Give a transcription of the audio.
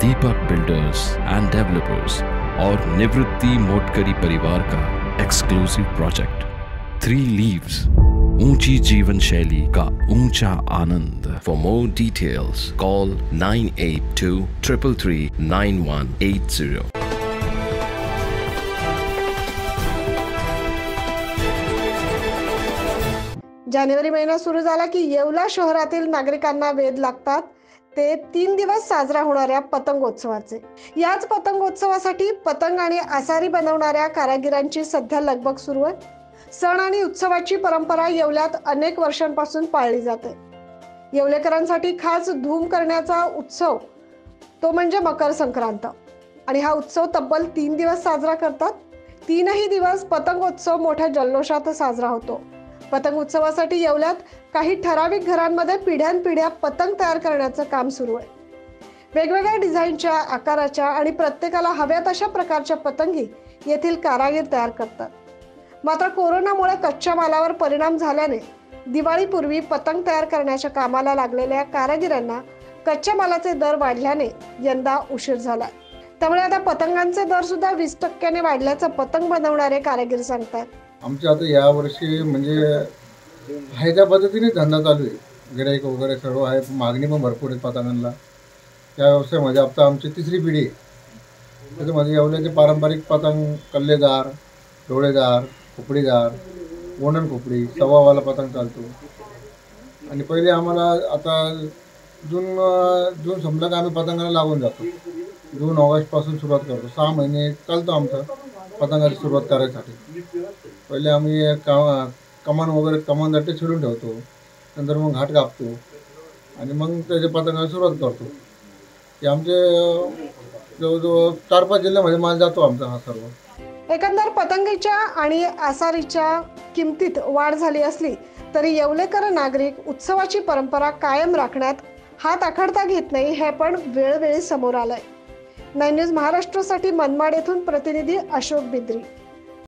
Deepak builders end developers और निवृत्ति मोटकरी परिवार का एक्सक्लूसिव प्रोजेक्ट 3 लीव्स, ऊंची जीवन शैली का ऊंचा आनंद। For more details call 9823339180। जानेवारी महिना सुरू झाला की येवला शहरातील नागरिकांना वेध लागतात ते 3 दिवस साजरा होणाऱ्या पतंगोत्सवाचे। याच पतंगोत्सवासाठी पतंग आणि आसारी बनवणाऱ्या कारागिरांची सध्या लगबग सुरू आहे। सण आणि उत्सवाची परंपरा येवल्यात अनेक वर्षांपासून पाळली जाते। येवलेकरांसाठी खास धूम करण्याचा उत्सव तो म्हणजे मकर संक्रांत आणि हा उत्सव तब्बल 3 दिवस साजरा करतात। 3ही दिवस पतंगोत्सव मोठ्या जल्लोषात साजरा होतो। पतंग उत्सवासाठी येवल्यात काही ठराविक घरांमध्ये पिढ्यानपिढ्या पतंग तयार करण्याचं काम सुरू आहे। वेगवेगळ्या डिझाईनच्या, आकाराच्या आणि प्रत्येकाला हव्या तशा प्रकारच्या पतंगी येथील कारागीर तयार करतात। मात्र कोरोनामुळे कच्च्या मालावर परिणाम झाल्याने दिवाळीपूर्वी पतंग तयार करण्याच्या कामाला लागलेल्या कारागिरांना कच्च्या मालाचे दर वाढल्याने यंदा उशीर झाला। त्यामुळे आता पतंगांचे दर सुद्धा 20% वाढल्याचं पतंग बनवणारे कारागीर सांगतात। आमच्या आता या वर्षी म्हणजे आहे त्या पद्धतीने धंदा चालू आहे। गिराईक वगैरे सर्व आहे, मागणी पण भरपूर आहे पतंगांना। या व्यवसायामध्ये आता आमची 3री पिढी आहे। त्याच्यामध्ये येवल्याचे पारंपरिक पतंग, कल्लेदार, डोळेदार, खोपडीदार, वोणन खोपडी, सव्वावाला पतंग चालतो। आणि पहिले आम्हाला आता जून संपला का आम्ही पतंगाला लागून जातो। जून ऑगस्टपासून सुरुवात करतो, 6 महिने चालतो आमचं पतंगाची सुरुवात करायसाठी। पहिले आम्ही कमान वगैरे कमानदाटे छिडून ठेवतो, नंतर मग घाट कापतो आणि मग त्याच्या पतंगाला सुरुवात करतो। ते आमचे जवळजवळ 4-5 जिल्ह्यामध्ये माल जातो आमचा हा सर्व। एकंदर पतंगीच्या आणि आसारीच्या किमतीत वाढ झाली असली तरी येवलेकर नागरिक उत्सवाची परंपरा कायम राखण्यात हात आखडता घेत नाही, हे पण वेळोवेळी समोर आलंय। 9 न्यूज महाराष्ट्रासाठी मनमाड येथून प्रतिनिधी अशोक बिद्री।